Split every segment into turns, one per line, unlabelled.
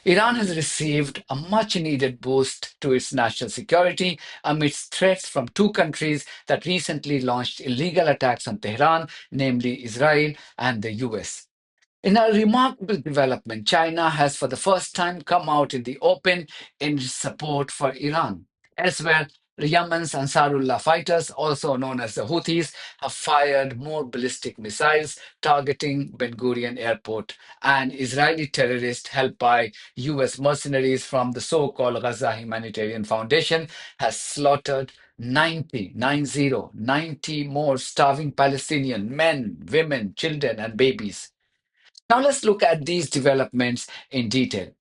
Iran has received a much needed boost to its national security amidst threats from two countries that recently launched illegal attacks on Tehran, namely Israel and the US. In a remarkable development, China has for the first time come out in the open in support for Iran. Elsewhere, Yemen's Ansarullah fighters, also known as the Houthis, have fired more ballistic missiles targeting Ben Gurion Airport, and Israeli terrorists helped by US mercenaries from the so-called Gaza Humanitarian Foundation has slaughtered 90 more starving Palestinian men, women, children, and babies. Now let's look at these developments in detail.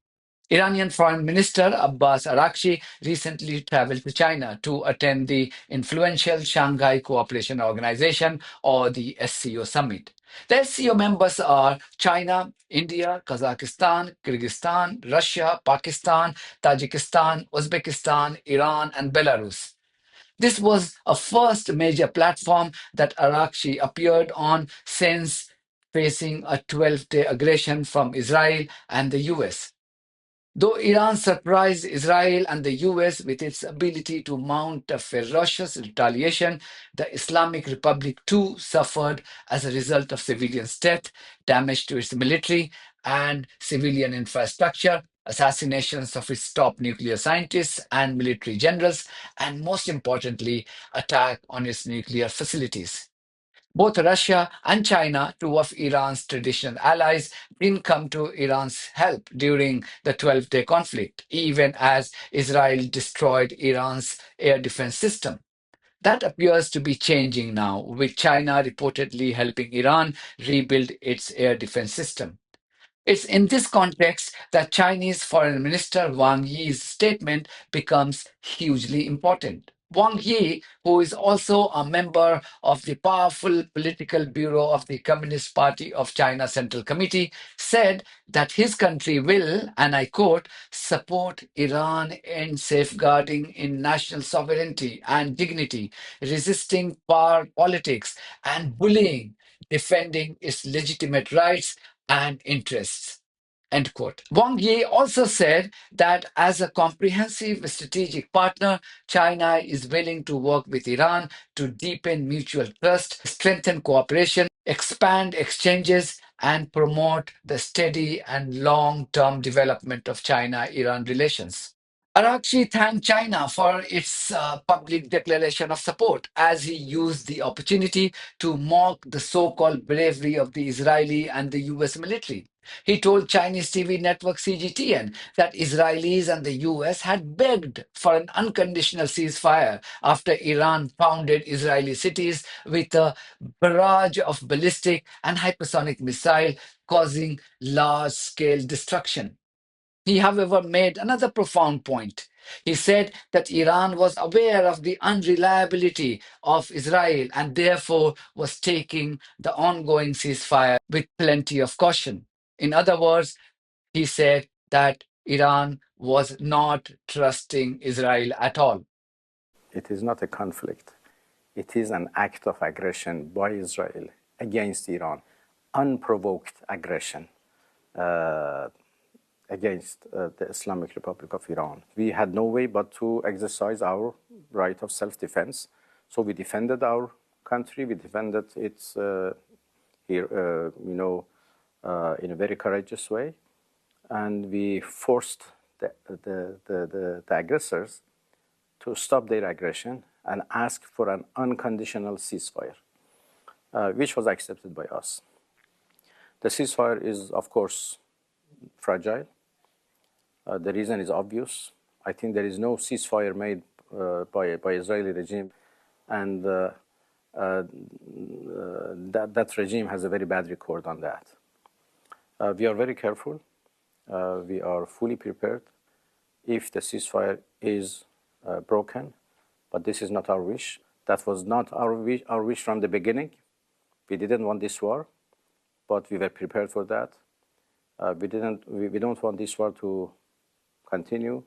Iranian Foreign Minister Abbas Araghchi recently traveled to China to attend the influential Shanghai Cooperation Organization or the SCO summit. The SCO members are China, India, Kazakhstan, Kyrgyzstan, Russia, Pakistan, Tajikistan, Uzbekistan, Iran, and Belarus. This was a first major platform that Araghchi appeared on since facing a 12-day aggression from Israel and the US. Though Iran surprised Israel and the US with its ability to mount a ferocious retaliation, the Islamic Republic too suffered as a result of civilians' death, damage to its military and civilian infrastructure, assassinations of its top nuclear scientists and military generals, and most importantly, attack on its nuclear facilities. Both Russia and China, two of Iran's traditional allies, didn't come to Iran's help during the 12-day conflict, even as Israel destroyed Iran's air defense system. That appears to be changing now, with China reportedly helping Iran rebuild its air defense system. It's in this context that Chinese Foreign Minister Wang Yi's statement becomes hugely important. Wang Yi, who is also a member of the powerful political bureau of the Communist Party of China Central Committee, said that his country will, and I quote, support Iran in safeguarding in national sovereignty and dignity, resisting power politics and bullying, defending its legitimate rights and interests. End quote. Wang Yi also said that as a comprehensive strategic partner, China is willing to work with Iran to deepen mutual trust, strengthen cooperation, expand exchanges, and promote the steady and long term development of China Iran relations. Araghchi thanked China for its public declaration of support as he used the opportunity to mock the so-called bravery of the Israeli and the US military. He told Chinese TV network CGTN that Israelis and the US had begged for an unconditional ceasefire after Iran pounded Israeli cities with a barrage of ballistic and hypersonic missiles, causing large-scale destruction. He, however, made another profound point. He said that Iran was aware of the unreliability of Israel and therefore was taking the ongoing ceasefire with plenty of caution. In other words, he said that Iran was not trusting Israel at all.
It is not a conflict. It is an act of aggression by Israel against Iran, unprovoked aggression against the Islamic Republic of Iran. We had no way but to exercise our right of self-defense. So we defended our country. We defended its in a very courageous way, and we forced the aggressors to stop their aggression and ask for an unconditional ceasefire, which was accepted by us. The ceasefire is, of course, fragile. The reason is obvious. I think there is no ceasefire made by Israeli regime, and that regime has a very bad record on that. We are very careful. We are fully prepared if the ceasefire is broken, but this is not our wish. That was not our wish from the beginning. We didn't want this war, but we were prepared for that. We don't want this war to continue,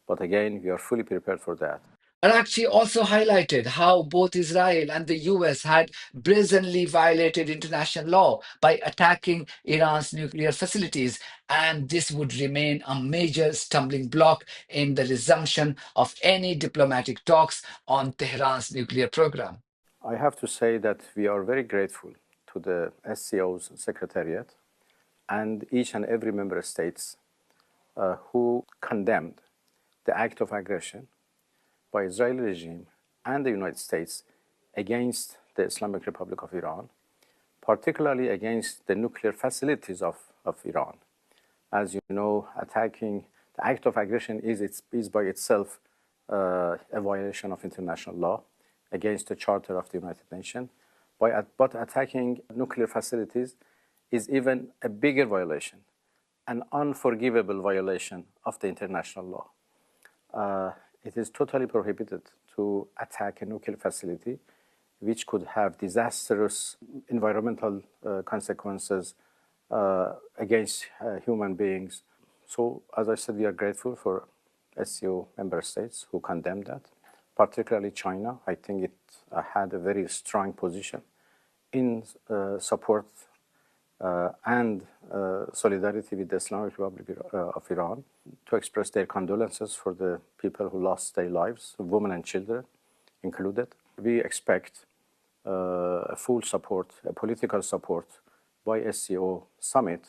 but again, we are fully prepared for that.
Araghchi also highlighted how both Israel and the US had brazenly violated international law by attacking Iran's nuclear facilities, and this would remain a major stumbling block in the resumption of any diplomatic talks on Tehran's nuclear program.
I have to say that we are very grateful to the SCO's secretariat and each and every member states who condemned the act of aggression by Israeli regime and the United States against the Islamic Republic of Iran, particularly against the nuclear facilities of Iran. As you know, attacking the act of aggression is by itself a violation of international law against the Charter of the United Nations. But attacking nuclear facilities is even a bigger violation, an unforgivable violation of the international law. It is totally prohibited to attack a nuclear facility, which could have disastrous environmental consequences against human beings. So, as I said, we are grateful for SCO member states who condemned that, particularly China. I think it had a very strong position in support and solidarity with the Islamic Republic of Iran to express their condolences for the people who lost their lives, women and children included. We expect a full support, a political support by SCO summit,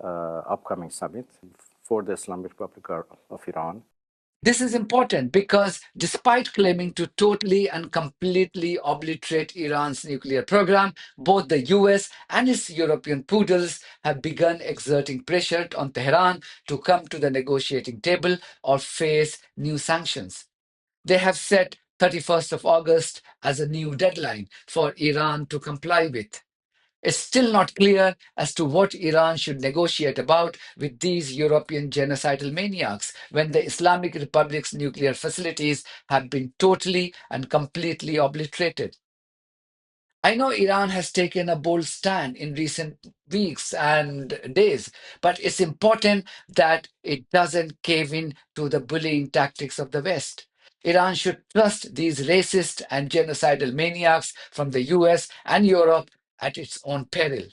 upcoming summit for the Islamic Republic of Iran.
This is important because despite claiming to totally and completely obliterate Iran's nuclear program, both the US and its European poodles have begun exerting pressure on Tehran to come to the negotiating table or face new sanctions. They have set 31st of August as a new deadline for Iran to comply with. It's still not clear as to what Iran should negotiate about with these European genocidal maniacs when the Islamic Republic's nuclear facilities have been totally and completely obliterated. I know Iran has taken a bold stand in recent weeks and days, but it's important that it doesn't cave in to the bullying tactics of the West. Iran should trust these racist and genocidal maniacs from the US and Europe at its own peril.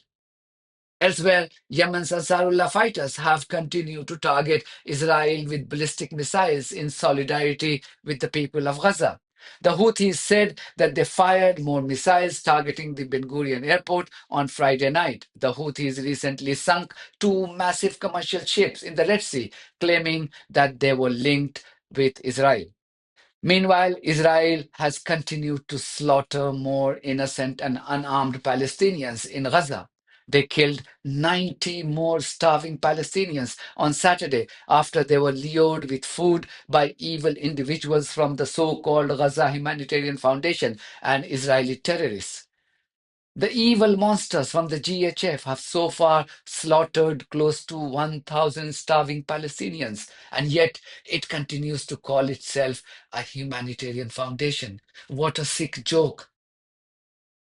Elsewhere, Yemen's Ansarullah fighters have continued to target Israel with ballistic missiles in solidarity with the people of Gaza. The Houthis said that they fired more missiles targeting the Ben Gurion airport on Friday night. The Houthis recently sunk two massive commercial ships in the Red Sea, claiming that they were linked with Israel. Meanwhile, Israel has continued to slaughter more innocent and unarmed Palestinians in Gaza. They killed 90 more starving Palestinians on Saturday after they were lured with food by evil individuals from the so-called Gaza Humanitarian Foundation and Israeli terrorists. The evil monsters from the GHF have so far slaughtered close to 1,000 starving Palestinians, and yet it continues to call itself a humanitarian foundation. What a sick joke.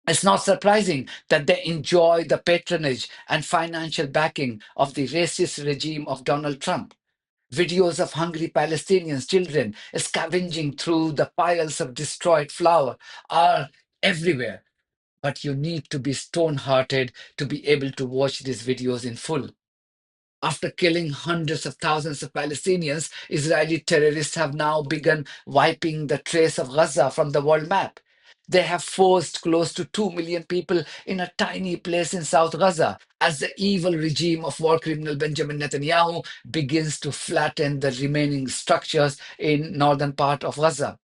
It's not surprising that they enjoy the patronage and financial backing of the racist regime of Donald Trump. Videos of hungry Palestinians, children scavenging through the piles of destroyed flour are everywhere, but you need to be stone hearted to be able to watch these videos in full. After killing hundreds of thousands of Palestinians, Israeli terrorists have now begun wiping the trace of Gaza from the world map. They have forced close to 2 million people in a tiny place in South Gaza as the evil regime of war criminal Benjamin Netanyahu begins to flatten the remaining structures in northern part of Gaza.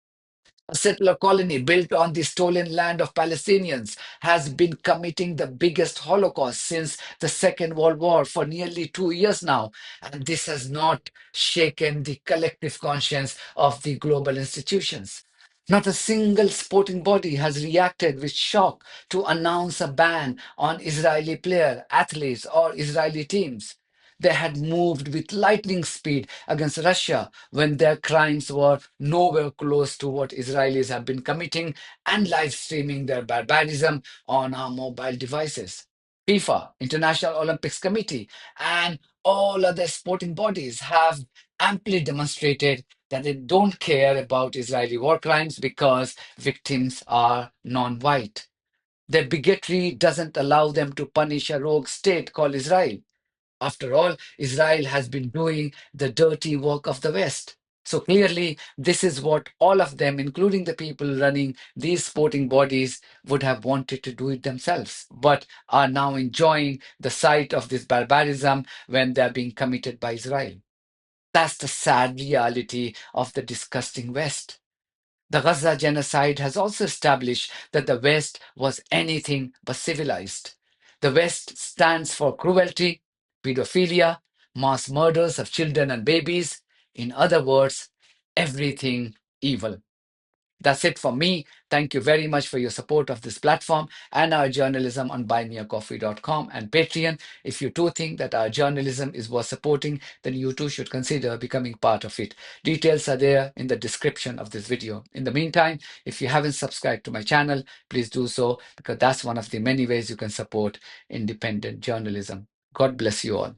A settler colony built on the stolen land of Palestinians has been committing the biggest Holocaust since the Second World War for nearly 2 years now, and this has not shaken the collective conscience of the global institutions. Not a single sporting body has reacted with shock to announce a ban on Israeli player, athletes, or Israeli teams. They had moved with lightning speed against Russia when their crimes were nowhere close to what Israelis have been committing and live streaming their barbarism on our mobile devices. FIFA, International Olympics Committee, and all other sporting bodies have amply demonstrated that they don't care about Israeli war crimes because victims are non-white. Their bigotry doesn't allow them to punish a rogue state called Israel. After all, Israel has been doing the dirty work of the West. So clearly, this is what all of them, including the people running these sporting bodies, would have wanted to do it themselves, but are now enjoying the sight of this barbarism when they're being committed by Israel. That's the sad reality of the disgusting West. The Gaza genocide has also established that the West was anything but civilized. The West stands for cruelty, pedophilia, mass murders of children and babies. In other words, everything evil. That's it for me. Thank you very much for your support of this platform and our journalism on buymeacoffee.com and Patreon. If you too think that our journalism is worth supporting, then you too should consider becoming part of it. Details are there in the description of this video. In the meantime, if you haven't subscribed to my channel, please do so, because that's one of the many ways you can support independent journalism. God bless you all.